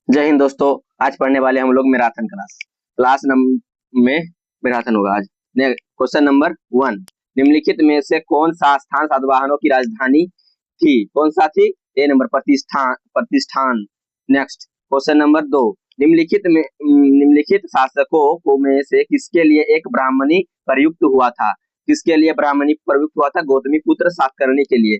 जय हिंद दोस्तों। आज पढ़ने वाले हम लोग मैराथन क्लास नंबर में मैराथन होगा आज। क्वेश्चन नंबर 1, निम्नलिखित में से कौन सा स्थान सातवाहनों की राजधानी थी? कौन सा थी? ए नंबर प्रतिष्ठान। नेक्स्ट क्वेश्चन नंबर 2, निम्नलिखित शासकों को में से किसके लिए एक ब्राह्मणी प्रयुक्त हुआ था? किसके लिए ब्राह्मणी प्रयुक्त हुआ था? गौतमी पुत्र सातकर्णी के लिए।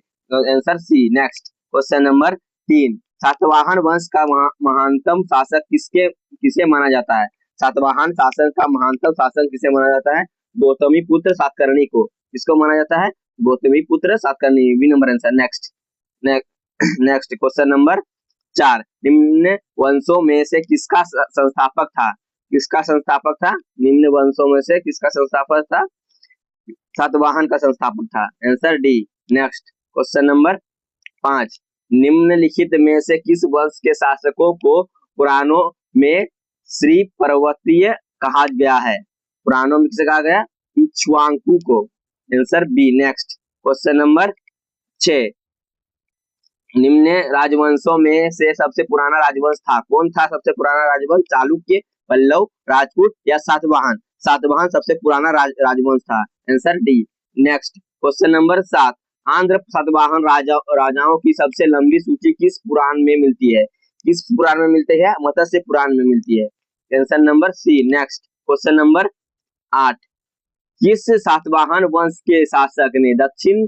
Answer C. Next question number 3, Satavahana वंश का महानतम शासक किसे माना जाता है? सातवाहन शासन का महानतम शासक किसे माना जाता है? गौतमी पुत्र सातकर्णी को। किसको माना जाता है? Gautamiputra Satakarni. B number answer. Next question number 4, निम्न वंशों में से किसका संस्थापक था? किसका संस्थापक था? निम्न वंशों में से किसका संस्थापक था? सातवाहन का संस्थापक था। Answer D. Next question number 5, निम्नलिखित में से किस वंश के शासकों को पुराणों में श्री पर्वतीय कहा गया है? पुराणों में किसे कहा गया? इक्ष्वाकु को। Answer B. Next question number 6, निम्न राजवंशों में से सबसे पुराना राजवंश था? कौन था सबसे पुराना राजवंश? चालुक्य, पल्लव, राजपूत या सातवाहन? सातवाहन सबसे पुराना राजवंश था। Answer D. Next question number 7, Andhra Satavahana राजाओं की सबसे लंबी सूची किस पुराण में मिलती है? किस पुराण में मिलती है? मत्स्य पुराण में मिलती है। Answer number C. Next question number 8, किस सातवाहन वंश के शासक ने दक्षिण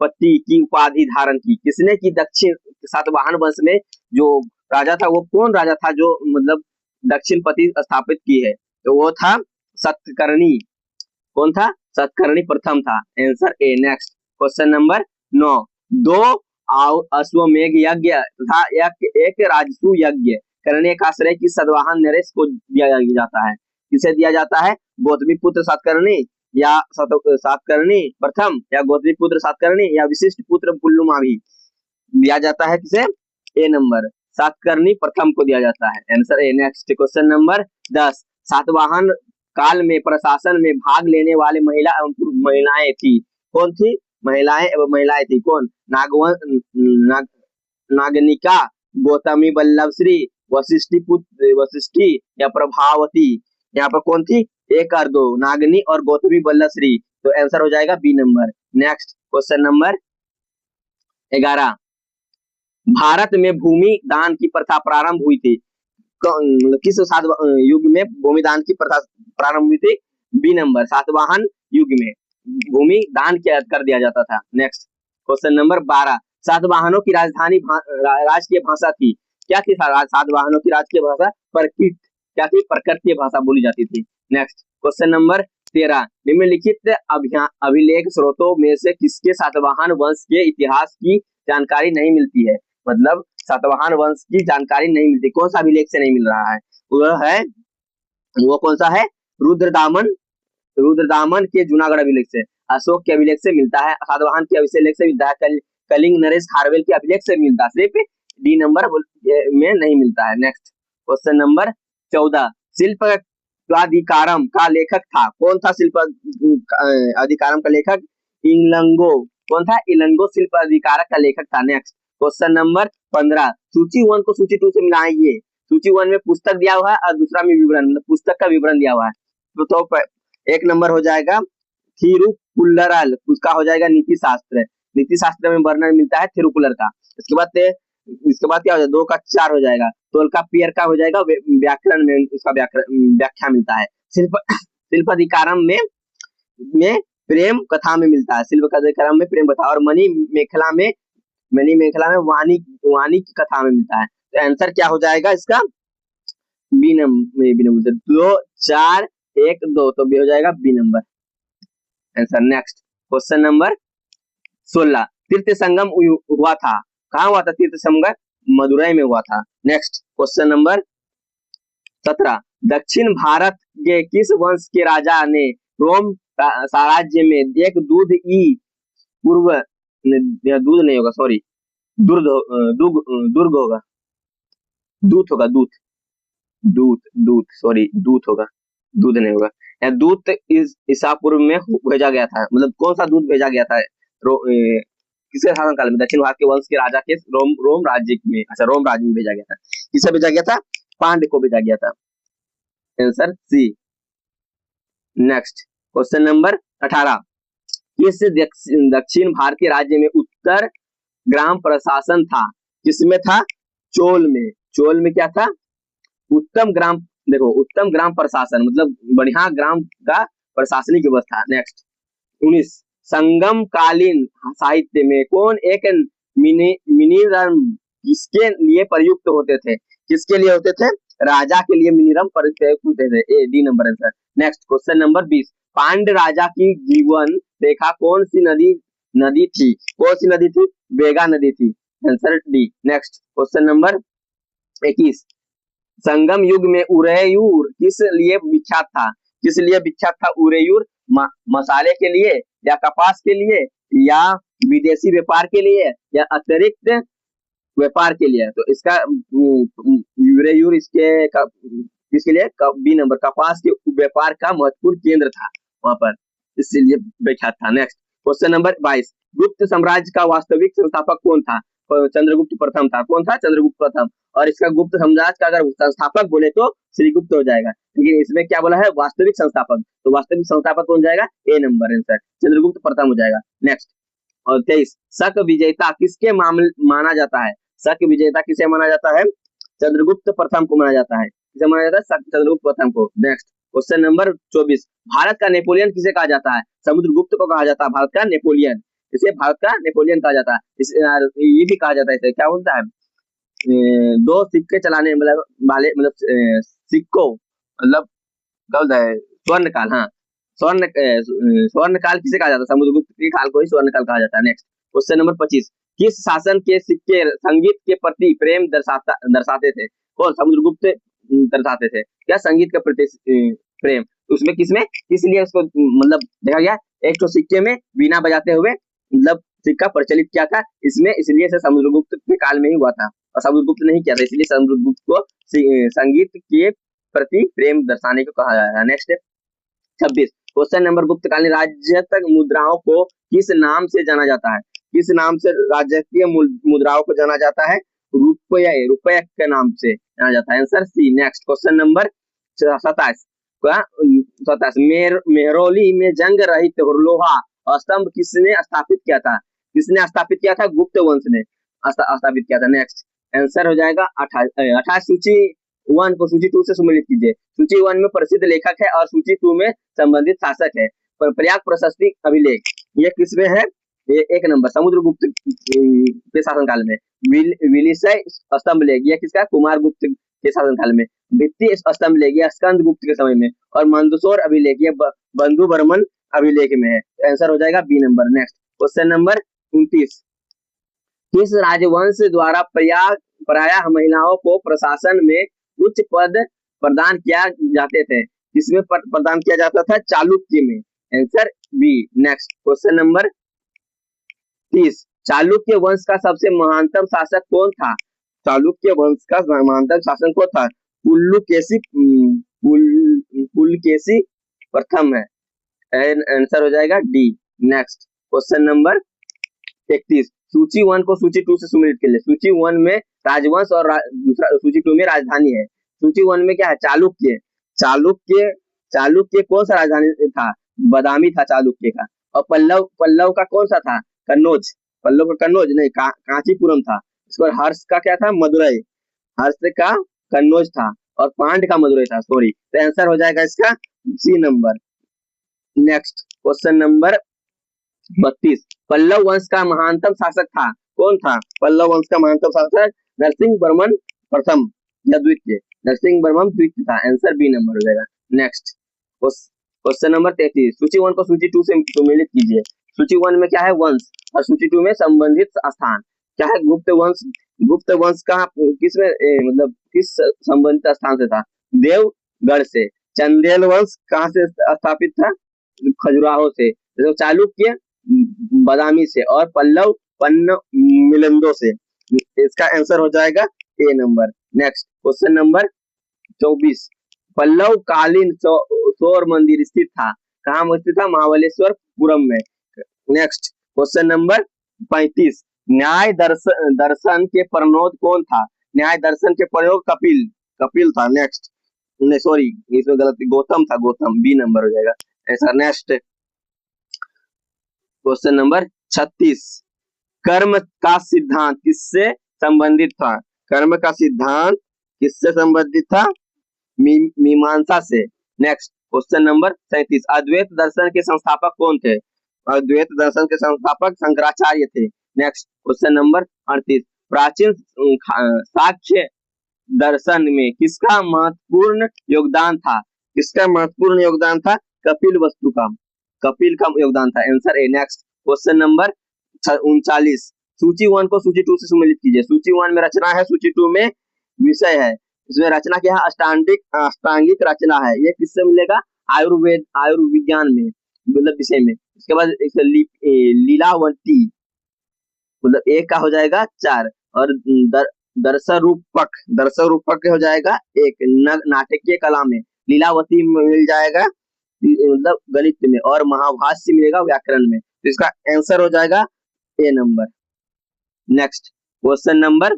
पति की उपाधि धारण की? किसने की? दक्षिण सातवाहन वंश में जो राजा था वो कौन राजा था जो मतलब दक्षिण पति स्थापित की है? तो वो था सतकर्णी। कौन था? सतकर्णी प्रथम था। Answer A. Next question number 9, 2 अश्वमेघ यज्ञ तथा एक राजसू यज्ञ करने का श्रेय किस सातवाहन नरेश को दिया जाता है? किसे दिया जाता है? गौतमी पुत्र सातकर्णी या सातकर्णी प्रथम या गौतमी पुत्र सातकर्णी या विशिष्ट पुत्र पुल्लुमावी? दिया जाता है किसे? ए नंबर सातकर्णी प्रथम को दिया जाता है। Answer A. Next question number 10, Satavahana काल में प्रशासन में भाग लेने वाले महिलाएं थी? कौन थी? महिलाएं थी। कौन? नागनिका, गौतमी बल्लभश्री, वशिष्ठी या प्रभावती? यहाँ पर कौन थी? एक और दो, नागनी और गौतमी बल्लभश्री। तो आंसर हो जाएगा B number. Next question number 11, Bharat में भूमि दान की प्रथा प्रारंभ हुई थी? किस युग में भूमि दान की प्रथा प्रारंभ हुई थी? बी नंबर सातवाहन युग में भूमि दान कर दिया जाता था। नेक्स्ट क्वेश्चन नंबर 12, सातवाहनों की राजधानी राजकीय भाषा थी? क्या थी सातवाहनों की राजकीय भाषा? प्रकृत। क्या थी? प्रकृतीय भाषा बोली जाती थी। नेक्स्ट क्वेश्चन नंबर 13, निम्नलिखित अभिलेख स्रोतों में से किसके सातवाहन वंश के इतिहास की जानकारी नहीं मिलती है? मतलब सातवाहन वंश की जानकारी नहीं मिलती। कौन सा अभिलेख से नहीं मिल रहा है? वो कौन सा है? रुद्रदामन के जूनागढ़ अभिलेख से, अशोक के अभिलेख से मिलता है, सातवाहन के अभिलेख से मिलता है, कलिंग नरेश खारवेल के अभिलेख से मिलता है। सिर्फ डी नंबर में नहीं मिलता है। नेक्स्ट क्वेश्चन नंबर 14, शिल्प अधिकारम का लेखक था? कौन था शिल्प अधिकारम का लेखक? इलंगो। कौन था? इलंगो शिल्प अधिकारक का लेखक था। नेक्स्ट क्वेश्चन नंबर 15, सूची 1 को सूची 2 से मिलाइए। सूची 1 में पुस्तक दिया हुआ है और दूसरा में विवरण, मतलब पुस्तक का विवरण दिया हुआ है। तो एक नंबर हो जाएगा थिरुकुल्लरल, उसका हो जाएगा नीति शास्त्र। नीति शास्त्र में वर्णन मिलता है थिरुकुलर का। इसके बाद क्या हो जाएगा? 2 का 4 हो जाएगा। तोल्काप्पियर का हो जाएगा व्याकरण में, उसका व्याख्या मिलता है। शिल्प अधिकारम में प्रेम कथा में मिलता है। शिल्प अधिकारम में प्रेम कथा, और मणि मेखला में वाणी की कथा में मिलता है। तो आंसर क्या हो जाएगा इसका? बी नंबर 2 4 1 2, तो भी हो जाएगा B number answer. Next question number 16, तीर्थ संगम हुआ था? कहाँ हुआ था तीर्थ संगम? मदुरई में हुआ था। नेक्स्ट क्वेश्चन नंबर 17, दक्षिण भारत के किस वंश के राजा ने रोम साम्राज्य में एक पूर्व दूध नहीं होगा, सॉरी दुर्ग होगा, दूत होगा, दूत सॉरी दूत होगा, दूध नहीं होगा। दूत ईसा पूर्व में भेजा गया था। मतलब कौन सा दूत भेजा गया था किसके शासन काल में? दक्षिण भारत के वंश के राजा के रोम राज्य में, अच्छा रोम राज्य में भेजा गया था। किसे भेजा गया था? पांड्य को भेजा गया था। Answer C. Next question number 18, किस दक्षिण भारतीय राज्य में उत्तर ग्राम प्रशासन था? किसमें था? चोल में। चोल में क्या था? उत्तम ग्राम, देखो उत्तम ग्राम प्रशासन मतलब बढ़िया ग्राम का प्रशासनिक व्यवस्था। नेक्स्ट 19, संगम कालीन साहित्य में कौन एक मिनिरम किसके लिए प्रयुक्त होते थे? किसके लिए होते थे? राजा के लिए मिनिरम प्रयुक्त होते थे। A D number answer. Next question number 20, Pandya राजा की जीवन रेखा कौन सी नदी थी? कौन सी नदी थी? वेगा नदी थी। Answer D. Next question number 21, संगम युग में उरेयूर किस लिए विख्यात था? किस लिए विख्यात था उरेयूर? मसाले के लिए या कपास के लिए या विदेशी व्यापार के लिए या अतिरिक्त व्यापार के लिए? तो इसका उरेयूर इसके लिए बी नंबर, कपास के व्यापार का महत्वपूर्ण केंद्र था वहां पर, इसलिए विख्यात था। नेक्स्ट क्वेश्चन नंबर 22, गुप्त साम्राज्य का वास्तविक संस्थापक कौन था? चंद्रगुप्त प्रथम था। कौन था? चंद्रगुप्त प्रथम। और इसका गुप्त साम्राज्य का अगर संस्थापक बोले तो श्रीगुप्त हो जाएगा, लेकिन इसमें क्या बोला है? वास्तविक संस्थापक। तो वास्तविक संस्थापक कौन जाएगा? ए नंबर आंसर, चंद्रगुप्त प्रथम हो जाएगा। नेक्स्ट और 23, शक विजेता किसके माना जाता है? शक विजेता किसे माना जाता है? चंद्रगुप्त प्रथम को माना जाता है। किसे माना जाता है? चंद्रगुप्त प्रथम को। नेक्स्ट क्वेश्चन नंबर 24, भारत का नेपोलियन किसे कहा जाता है? समुद्रगुप्त को कहा जाता है भारत का नेपोलियन। इसे भारत का नेपोलियन कहा जाता है। ये भी कहा जाता है, इसे क्या बोलता है? दो सिक्के चलाने वाले मतलब सिक्कों मतलब क्या बोलता है? स्वर्णकाल। हाँ, स्वर्णकाल किसे कहा जाता है? समुद्रगुप्त के काल को ही स्वर्णकाल कहा जाता है। नेक्स्ट क्वेश्चन नंबर 25, किस शासन के सिक्के संगीत के प्रति प्रेम दर्शाते थे? कौन? समुद्रगुप्त दर्शाते थे क्या संगीत के प्रति प्रेम? उसमें किस लिए उसको मतलब देखा गया? एक तो सिक्के में बीना बजाते हुए मतलब सिक्का प्रचलित किया था इसमें, इसलिए से समुद्रगुप्त के काल में ही हुआ था, और समुद्रगुप्त ने ही किया था, इसलिए समुद्रगुप्त को संगीत के प्रति प्रेम दर्शाने को कहा जाता है। नेक्स्ट 26, क्वेश्चन नंबर, गुप्तकालीन राज्यतक मुद्राओं को किस नाम से जाना जाता है? किस नाम से राज्यकीय मुद्राओं को जाना जाता है? रुपये के नाम से जाना जाता है। Answer C. Next question number 27, Mehrauli में जंग रहित लोहा स्तंभ किसने स्थापित किया था? किसने स्थापित किया था? गुप्त वंश ने स्थापित किया था। नेक्स्ट आंसर हो जाएगा 28। सूची 1 को सूची 2 से सम्मिलित कीजिए। सूची 1 में प्रसिद्ध लेखक है और सूची 2 में संबंधित शासक है। प्रयाग प्रशस्ति अभिलेख ये किसमें है? ये 1 नंबर समुद्रगुप्त के शासनकाल में। विलिशय स्तंभ लेख ये किसका? कुमार गुप्त के शासनकाल में। भित्ति स्तंभ लेख ये स्कंद गुप्त के समय में। और मंदसौर अभिलेख ये बंधु बर्मन अभिलेख में है। आंसर हो जाएगा B number. Next question number 29, किस राजवंश द्वारा प्रायः महिलाओं को प्रशासन में उच्च पद प्रदान किया जाते थे? किसमें प्रदान किया जाता था? चालुक्य में। Answer B. Next question number 30, Chalukya वंश का सबसे महानतम शासक कौन था? चालुक्य वंश का महानतम शासक कौन था? पुलकेशी प्रथम है। आंसर हो जाएगा डी। नेक्स्ट क्वेश्चन नंबर 31, सूची 1 को सूची 2 से सम्मिलित कर ले। सूची 1 में राजवंश और दूसरा सूची 2 में राजधानी है। सूची 1 में क्या है? चालुक्य। चालुक्य कौन सा राजधानी था? बदामी था चालुक्य का। और पल्लव का कौन सा था? कन्नौज। पल्लव का कन्नौज नहीं, कांचीपुरम था। इसको हर्ष का क्या था? मदुरई। हर्ष का कन्नौज था और पांड्य का मदुरई था। सॉरी, तो आंसर हो जाएगा इसका C number. Next question number 32, Pallava वंश का महानतम शासक था कौन था? पल्लव वंश का महानतम शासक नरसिंह वर्मन प्रथम या द्वितीय? नरसिंह वर्मन द्वितीय था। आंसर बी नंबर हो जाएगा। नेक्स्ट क्वेश्चन नंबर 33, सूची 1 को सूची 2 से सम्मिलित कीजिए। सूची 1 में क्या है? वंश, और सूची 2 में संबंधित स्थान क्या है? गुप्त वंश। गुप्त वंश का किसमें मतलब किस संबंधित स्थान से था? देवगढ़ से। चंदेल वंश कहाँ से स्थापित था? खजुराहो से। तो चालुक्य बदामी से और पल्लव मिलंदो से। इसका आंसर हो जाएगा A number. Next question number 24, Pallava कालीन सौर मंदिर स्थित था कहाँ स्थित था? महाबलेश्वरपुरम में। नेक्स्ट क्वेश्चन नंबर 35, न्याय दर्शन के प्रणोद कौन था? न्याय दर्शन के प्रयोग कपिल कपिल था। नेक्स्ट, नहीं सॉरी इसमें गलती, गौतम था, गौतम, बी नंबर हो जाएगा ऐसा। नेक्स्ट क्वेश्चन नंबर 36, कर्म का सिद्धांत किससे संबंधित था? कर्म का सिद्धांत किससे संबंधित था? मीमांसा से। नेक्स्ट क्वेश्चन नंबर 37, अद्वैत दर्शन के संस्थापक कौन थे? अद्वैत दर्शन के संस्थापक शंकराचार्य थे। नेक्स्ट क्वेश्चन नंबर 38, प्राचीन साक्ष्य दर्शन में किसका महत्वपूर्ण योगदान था? किसका महत्वपूर्ण योगदान था? कपिल वस्तु का, कपिल का योगदान था। Answer A. Next question number 39, सूची 1 को सूची 2 से सम्मिलित कीजिए। सूची 1 में रचना है, सूची 2 में विषय है। इसमें रचना क्या है? अष्टांगिक रचना है। ये किससे मिलेगा? आयुर्विज्ञान में, मतलब विषय में। इसके बाद लीलावती, मतलब एक का हो जाएगा 4, और दर्शरूपक हो जाएगा 1। नाटकीय कला में लीलावती मिल जाएगा, मतलब गणित में, और महाभाष्य मिलेगा व्याकरण में। तो इसका आंसर हो जाएगा A number. Next question number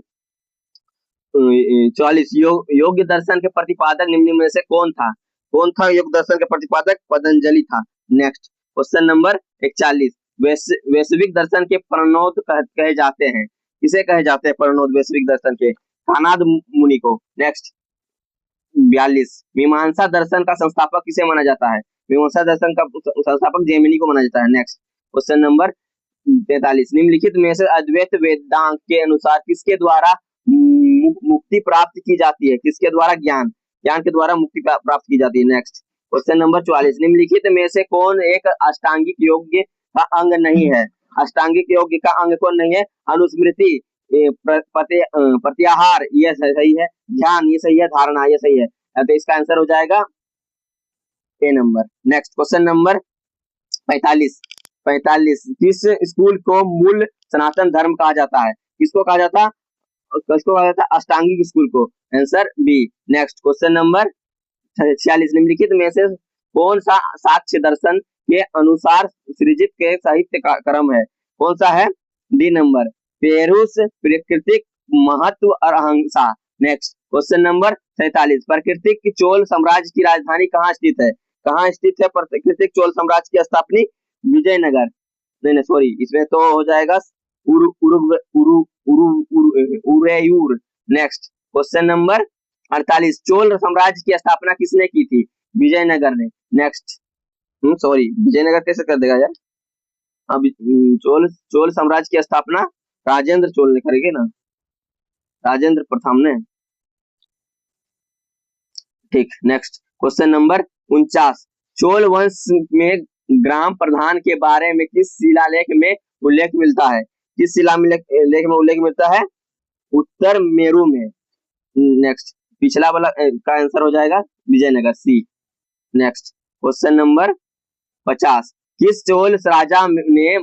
44, योग्य दर्शन के प्रतिपादक निम्न में से कौन था? कौन था योग दर्शन के प्रतिपादक? पतंजलि था। नेक्स्ट क्वेश्चन नंबर 41, वैश्विक दर्शन के प्रणोद कहे जाते हैं। किसे कहे जाते हैं प्रणोद वैश्विक दर्शन के? कानाद मुनि को। नेक्स्ट 42, मीमांसा दर्शन का संस्थापक किसे माना जाता है? मीमांसा दर्शन का संस्थापक जैमिनी को माना जाता है। नेक्स्ट क्वेश्चन नंबर 43, निम्नलिखित में से अद्वैत वेदांत के अनुसार किसके द्वारा मुक्ति प्राप्त की जाती है? किसके द्वारा? ज्ञान के द्वारा मुक्ति प्राप्त की जाती है। नेक्स्ट क्वेश्चन नंबर 44, निम्नलिखित में से कौन एक अष्टांगिक योग का अंग नहीं है? अष्टांगिक योग का अंग कौन नहीं है? अनुस्मृति, प्रत्याहार ये सही है, ध्यान ये सही है, धारणा ये सही है। तो इसका आंसर हो जाएगा A number. Next question number 45, किस स्कूल को मूल सनातन धर्म कहा जाता है? किसको कहा जाता है? अष्टांगिक स्कूल को। Answer B. Next question number 46, निम्नलिखित में से कौन सा साक्ष्य दर्शन के अनुसार सृजित के साहित्य का क्रम है? कौन सा है? डी नंबर, पेरुस, प्राकृतिक, महत्व और अहिंसा। नेक्स्ट क्वेश्चन नंबर 47, प्राकृतिक चोल साम्राज्य की राजधानी कहाँ स्थित है? कहाँ स्थित है प्राकृतिक चोल साम्राज्य की स्थापना? विजयनगर। नहीं सॉरी, इसमें तो हो जाएगा उरेयूर। नेक्स्ट क्वेश्चन नंबर 48, चोल साम्राज्य की स्थापना किसने की थी? विजयनगर ने। नेक्स्ट सॉरी, विजयनगर कैसे कर देगा यार? अब चोल साम्राज्य की स्थापना राजेंद्र चोल ने करेगी ना, राजेंद्र प्रथम ने। ठीक। नेक्स्ट क्वेश्चन नंबर 49, चोल वंश में ग्राम प्रधान के बारे में किस शिलालेख में उल्लेख मिलता है? किस शिलालेख में उल्लेख मिलता है? उत्तर मेरू में। नेक्स्ट पिछला वाला का आंसर हो जाएगा विजयनगर, सी। नेक्स्ट क्वेश्चन नंबर 50, किस चोल राजा ने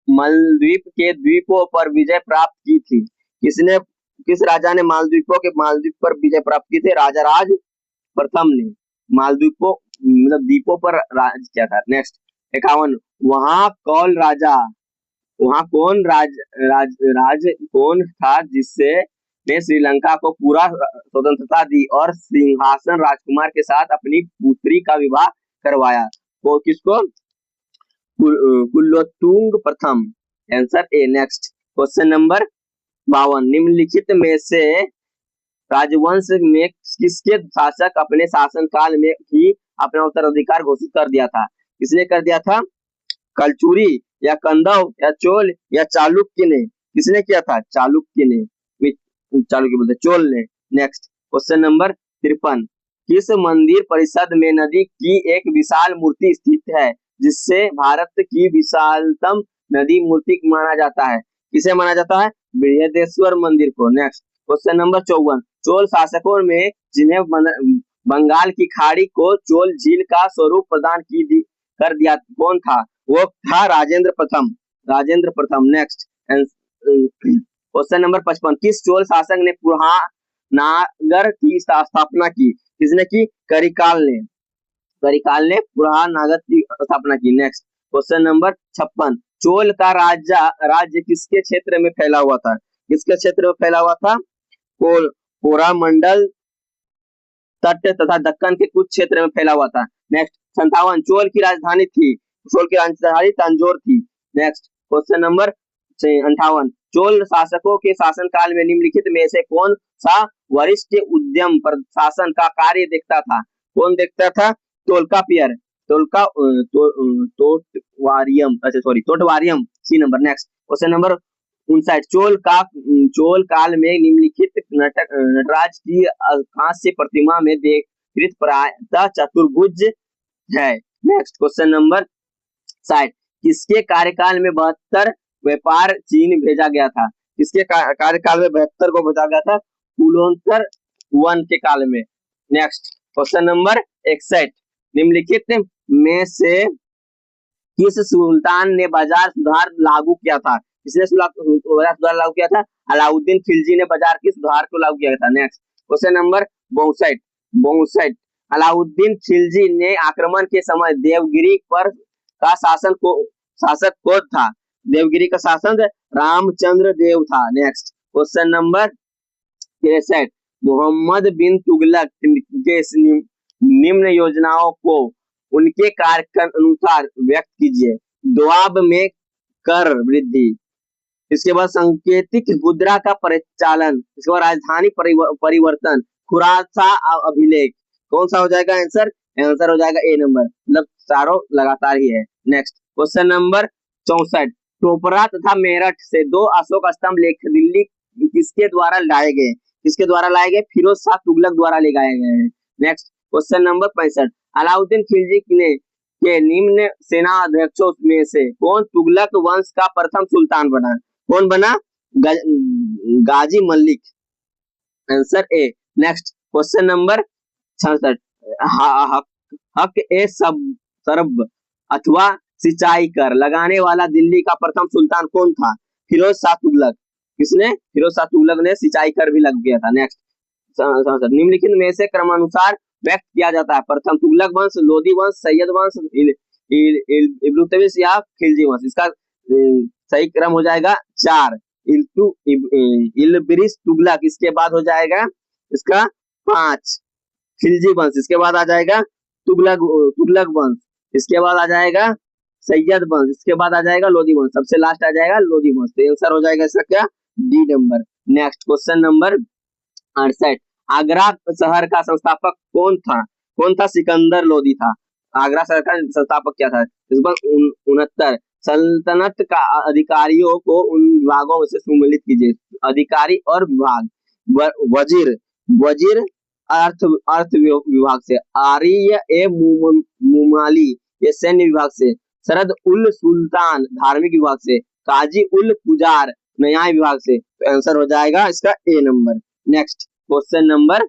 मालदीव के द्वीपों पर विजय प्राप्त की थी? किस राजा ने मालदीव पर विजय प्राप्त की थी? राजा राज प्रथम ने मालदीव मतलब द्वीपों पर राज किया था। नेक्स्ट 51, वहां कौन था जिससे ने श्रीलंका को पूरा स्वतंत्रता दी और सिंहासन राजकुमार के साथ अपनी पुत्री का विवाह करवाया? वो किसको? कुलोत्तुंग प्रथम। Answer A. Next question number 52, निम्नलिखित में से राजवंश में किसके शासक अपने शासन काल में ही अपना उत्तराधिकार घोषित कर दिया था? किसने कर दिया था? कलचुरी या कंदव या चोल या चालुक्य ने? किसने किया था? चालुक्य ने, चालुक्य बोलते चोल ने। नेक्स्ट क्वेश्चन नंबर 53, किस मंदिर परिषद में नदी की एक विशाल मूर्ति स्थित है जिससे भारत की विशालतम नदी मूर्ति माना जाता है? किसे माना जाता है? बृहदेश्वर मंदिर को। नेक्स्ट क्वेश्चन नंबर 54, चोल शासकों में जिन्हें बंगाल की खाड़ी को चोल झील का स्वरूप प्रदान कर दिया कौन था? वो था राजेंद्र प्रथम। नेक्स्ट क्वेश्चन नंबर 55, किस चोल शासक ने पुरहानागर की स्थापना की? किसने की? करिकाल ने पुरहानागर की स्थापना की। नेक्स्ट क्वेश्चन नंबर 56, चोल का राज्य किसके क्षेत्र में फैला हुआ था? किसके क्षेत्र में फैला हुआ था? कोरामंडल तट तथा दक्कन के कुछ क्षेत्र में फैला हुआ था। नेक्स्ट 57 चोल की राजधानी थी, चोल की राजधानी तंजौर थी। नेक्स्ट क्वेश्चन नंबर 58 चोल शासकों के शासनकाल में निम्नलिखित में से कौन सा वरिष्ठ उद्यम प्रशासन का कार्य देखता था? कौन देखता था? तोल्कापियर, तोटवारियम C number. Next question number 59 Chola काल में निम्नलिखित नटराज की कांस्य प्रतिमा में देखित प्रायतः चतुर्भुज है। नेक्स्ट क्वेश्चन नंबर 60 किसके कार्यकाल में 72 व्यापार चीन भेजा गया था? किसके कार्यकाल में 72 को भेजा गया था? कुलोत्तर वन के काल में। नेक्स्ट क्वेश्चन नंबर 61 निम्नलिखित में से किस सुल्तान ने बाजार सुधार लागू किया था? किसने बाजार सुधार लागू किया था? अलाउद्दीन खिलजी ने बाजार के सुधार को लागू किया था। Next question number 62 Alauddin Khilji ने आक्रमण के समय देवगिरी पर का शासक कौन था? देवगिरी का शासक रामचंद्र देव था। Next question number 63 Mohammad bin Tughlaq के निम्न योजनाओं को उनके कार्य के अनुसार व्यक्त कीजिए। दोआब में कर वृद्धि, इसके बाद सांकेतिक मुद्रा का परिचालन, इसके बाद राजधानी परिवर्तन, खुरासा अभिलेख। कौन सा हो जाएगा आंसर? आंसर हो जाएगा ए नंबर, मतलब चारों लगातार ही है। नेक्स्ट क्वेश्चन नंबर 64 टोपरा तथा मेरठ से 2 अशोक स्तंभ लेकर दिल्ली किसके द्वारा लाए गए? किसके द्वारा लाए गए? फिरोज शाह तुगलक द्वारा ले गए हैं। Next question number 65 Alauddin Khilji ने के निम्न सेना अध्यक्षों में से कौन तुगलक वंश का प्रथम सुल्तान बना? कौन बना? Ghazi Malik, answer A. Next question number 66 हक ए सरब अथवा सिंचाई कर लगाने वाला दिल्ली का प्रथम सुल्तान कौन था? फिरोज शाह तुगलक। किसने? फिरोज शाह तुगलक ने सिंचाई कर भी लग गया था। नेक्स्ट निम्नलिखित में से क्रमानुसार व्यक्त किया जाता है। प्रथम तुगलक वंश, लोदी वंश, सैयद वंश, इल्तुतमिश या खिलजी वंश। इसका सही क्रम हो जाएगा 4 इल्तुतमिश तुगलक, इसके बाद हो जाएगा इसका 5 खिलजी वंश, इसके बाद आ जाएगा तुगलक वंश, इसके बाद आ जाएगा सैयद वंश, इसके बाद आ जाएगा लोदी वंश, सबसे लास्ट आ जाएगा लोदी वंश। तो आंसर हो जाएगा इसका क्या? D number. Next question number 68 Agra शहर का संस्थापक कौन था? कौन था? सिकंदर लोदी था। आगरा शहर का संस्थापक क्या था? इस बार 69 सल्तनत का अधिकारियों को उन विभागों में से सम्मिलित कीजिए। अधिकारी और विभाग, वजीर अर्थ विभाग से, आर्य ए मुमाली ये सैन्य विभाग से, सरद उल सुल्तान धार्मिक विभाग से, काजी उल पुजार न्याय विभाग से। तो आंसर हो जाएगा इसका A number. Next question number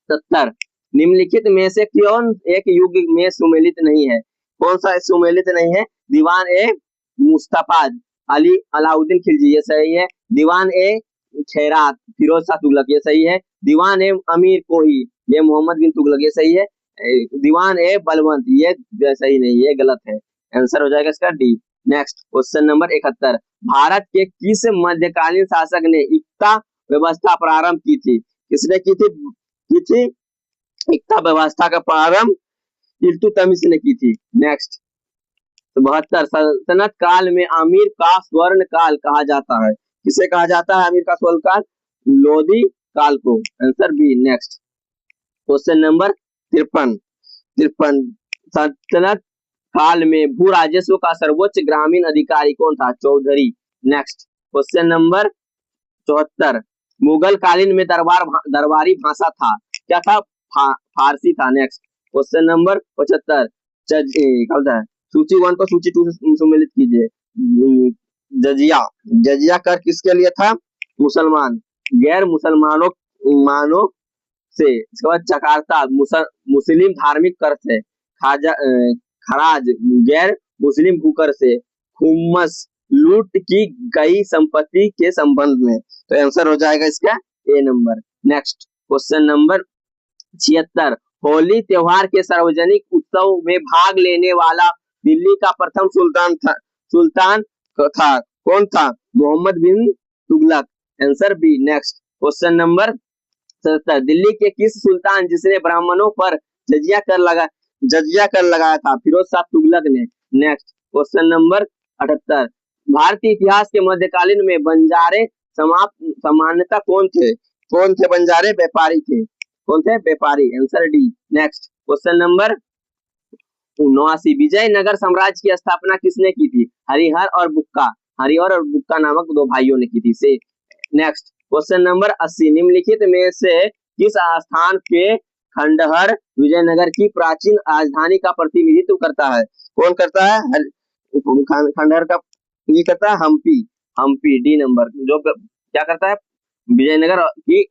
70 निम्नलिखित में से कौन एक युग में सुमेलित नहीं है? कौन सा सुमेलित नहीं है? दीवान ए मुस्तफाज अली अलाउद्दीन खिलजी, ये सही है। दीवान ए खैरात फिरोज शाह तुगलक, ये सही है। दीवान ए अमीर कोही ये मोहम्मद बिन तुगलक, ये सही है। दीवान ए बलवंत ये सही नहीं, ये गलत है। आंसर हो जाएगा इसका D. Next question number 71 Bharat के किस मध्यकालीन शासक ने इक्ता व्यवस्था प्रारंभ की थी? किसने की थी इक्ता व्यवस्था का प्रारंभ? इल्तुतमिश ने की थी। नेक्स्ट 72 सल्तनत काल में आमिर का स्वर्ण काल कहा जाता है। किसे कहा जाता है आमिर का स्वर्ण काल? लोदी काल को। Answer B. Next question number 53 सल्तनत काल में भू राजस्व का सर्वोच्च ग्रामीण अधिकारी कौन था? चौधरी। नेक्स्ट क्वेश्चन नंबर 74 मुगल कालीन में दरबारी भाषा था, क्या था? फारसी था। नेक्स्ट क्वेश्चन नंबर 75 सूची 1 को सूची 2 से सम्मिलित कीजिए। जजिया कर किसके लिए था? मुसलमान गैर मुसलमानों से। इसके बाद जकार्ता मुस्लिम धार्मिक कर से। खराज गैर मुस्लिम भूकर से। खुम्मस लूट की गई संपत्ति के संबंध में। तो आंसर हो जाएगा इसका A number. Next question number 76 Holi त्योहार के सार्वजनिक उत्सव में भाग लेने वाला दिल्ली का प्रथम सुल्तान था कौन था? Mohammad bin Tughlaq. Answer B. Next question number 77, Delhi के किस सुल्तान जिसने ब्राह्मणों पर जजिया कर लगाया था? फिरोज शाह तुगलक ने। नेक्स्ट क्वेश्चन नंबर 78, भारतीय इतिहास के मध्यकालीन में बंजारे सामान्यतः कौन थे? बंजारे? व्यापारी थे। कौन थे? व्यापारी। Answer D. Next question number 79, Vijayanagara साम्राज्य की स्थापना किसने की थी? हरिहर और बुक्का नामक दो भाइयों ने की थी। से नेक्स्ट क्वेश्चन नंबर 80, निम्नलिखित में से किस स्थान के खंडहर विजयनगर की प्राचीन राजधानी का प्रतिनिधित्व करता है? कौन करता है? खंडहर का ये करता है हम्पी। डी नंबर, जो क्या करता है? विजयनगर की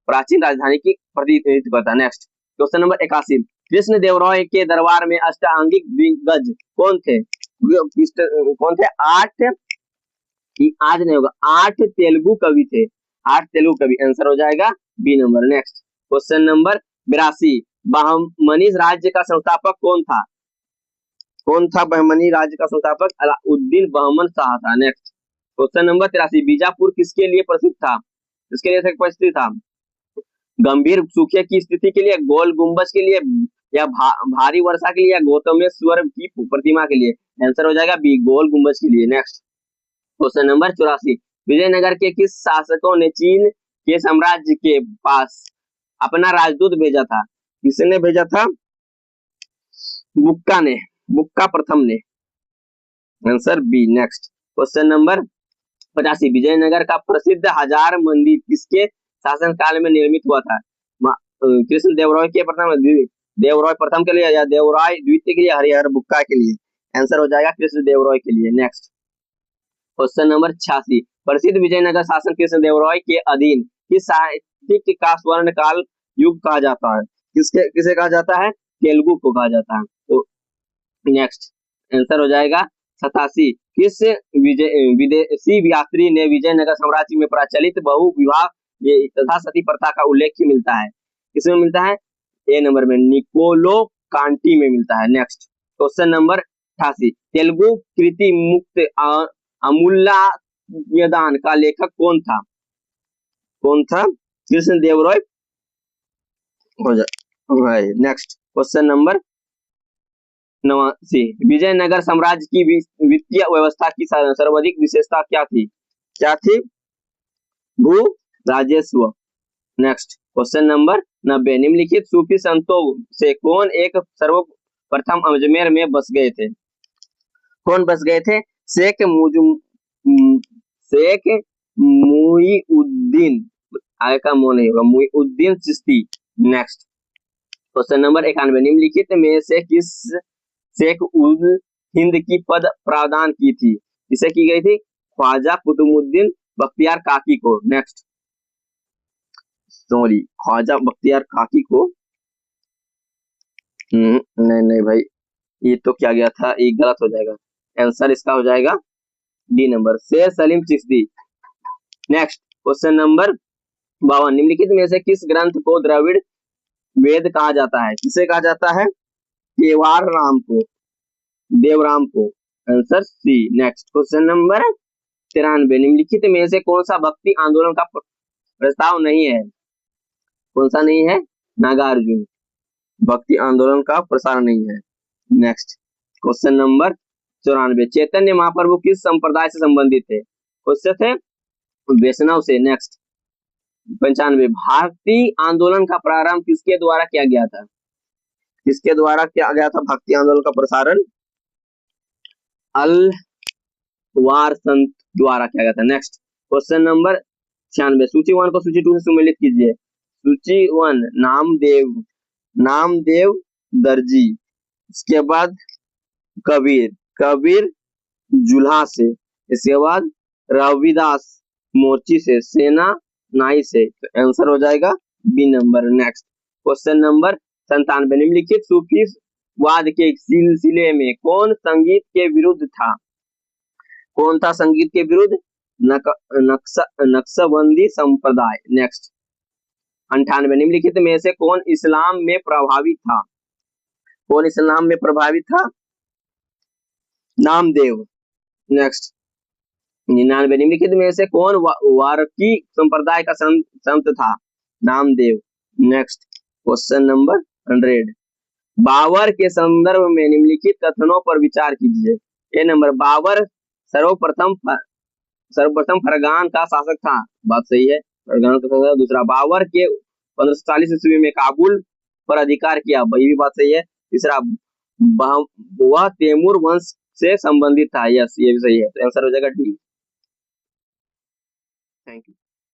प्राचीन राजधानी की प्रतिनिधित्व करता है। नेक्स्ट क्वेश्चन नंबर 81, कृष्ण देव राय के दरबार में अष्टांगिक दिग्गज कौन थे? कौन थे? 8 आज नहीं होगा, 8 तेलुगु कवि थे। 8 तेलुगु कवि। आंसर हो जाएगा B number. Next question number 82, Bahmani राज्य का संस्थापक कौन था? बहमनी राज्य का संस्थापक? अलाउद्दीन बहमन शाह था। नेक्स्ट क्वेश्चन नंबर 83, बीजापुर किसके लिए प्रसिद्ध था? किसके लिए प्रसिद्ध था? गंभीर सूखे की स्थिति के लिए, गोल गुंबज के लिए, या भारी वर्षा के लिए, या गौतमेश्वर की प्रतिमा के लिए? आंसर हो जाएगा बी, गोल गुंबज के लिए। नेक्स्ट क्वेश्चन नंबर 84, विजयनगर के किस शासकों ने चीन के साम्राज्य के पास अपना राजदूत भेजा था? किसने भेजा था? बुक्का प्रथम ने। Answer B. Next question number 85, Vijayanagara का प्रसिद्ध हजार मंदिर किसके शासन काल में निर्मित हुआ था? कृष्ण देवराय के प्रथम के लिए, या देवराय द्वितीय के लिए, हरिहर बुक्का के लिए? आंसर हो जाएगा कृष्ण देवराय के लिए। नेक्स्ट क्वेश्चन नंबर 86, प्रसिद्ध विजयनगर शासन कृष्ण देवराय के अधीन किस साहित्य का स्वर्ण काल युग कहा जाता है? किसे कहा जाता है? तेलुगु को कहा जाता है। तो नेक्स्ट आंसर हो जाएगा 87, किस विदेशी यात्री ने विजयनगर साम्राज्य में प्रचलित बहु विवाह तथा सती प्रथा का उल्लेख मिलता है? किसमें मिलता है? ए नंबर में, निकोलो कांटी में मिलता है। नेक्स्ट क्वेश्चन नंबर 88, तेलुगु कृति मुक्त अमूल्यदान का लेखक कौन था? कृष्ण देवराय हो जाए। नेक्स्ट क्वेश्चन नंबर 89, विजयनगर साम्राज्य की वित्तीय व्यवस्था की सर्वाधिक विशेषता क्या थी? भू राजस्व। नेक्स्ट क्वेश्चन नंबर 90, निम्नलिखित सूफी संतों से कौन एक सर्वप्रथम अजमेर में बस गए थे? कौन बस गए थे? शेख मुईउद्दीन, आगे का मो नहीं होगा, मुईउद्दीन चिश्ती। नेक्स्ट क्वेश्चन नंबर 91, निम्नलिखित में से किस शेख उल हिंद की पद प्रदान की थी? किसे की गई थी? ख्वाजा कुतुबुद्दीन बख्तियार काकी को। नेक्स्ट ख्वाजा बख्तियार काकी को। नहीं भाई, ये तो क्या गया था, ये गलत हो जाएगा। आंसर इसका हो जाएगा डी नंबर, शेर Salim Chishti. Next question number 52, निम्नलिखित में से किस ग्रंथ को द्रविड़ वेद कहा जाता है? किसे कहा जाता है? देवराम को। Answer C. Next question number 93, निम्नलिखित में से कौन सा भक्ति आंदोलन का प्रस्ताव नहीं है? कौन सा नहीं है? नागार्जुन भक्ति आंदोलन का प्रसार नहीं है। Next question number 94, Chaitanya Mahaprabhu किस संप्रदाय से संबंधित थे? उससे थे वैष्णव से। नेक्स्ट 95, भारतीय आंदोलन का प्रारंभ किसके द्वारा किया गया था? किसके द्वारा किया गया था भक्ति आंदोलन का प्रसारण? अलवार संत द्वारा किया गया था। नेक्स्ट क्वेश्चन नंबर 96, सूची 1 को सूची 2 से सुमेलित कीजिए। सूची 1, नामदेव दर्जी, इसके बाद कबीर जुल्हा से, इसके बाद रविदास मोर्ची से, सेना नाई से। तो आंसर हो जाएगा B number. Next question number 97, निम्नलिखित सूफीवाद के सिलसिले में कौन संगीत के विरुद्ध था? कौन था संगीत के विरुद्ध? नक्शबंदी संप्रदाय। नेक्स्ट 98, निम्नलिखित में से कौन इस्लाम में प्रभावित था? कौन इस्लाम में प्रभावित था? नामदेव। नेक्स्ट 99 निम्नलिखित में से कौन वारकी संप्रदाय का संत था? Namdev. Next question number 100। Babur के संदर्भ में निम्नलिखित कथनों पर विचार कीजिए। ए नंबर, बाबर सर्वप्रथम फरगान का शासक था। बात सही है, फरगान का शासक। दूसरा, बाबर के 1540 ईस्वी में काबुल पर अधिकार किया। ये भी बात सही है। तीसरा, वह तैमूर वंश से संबंधित था। यस, ये भी सही है। तो आंसर हो जाएगा डी। Thank you.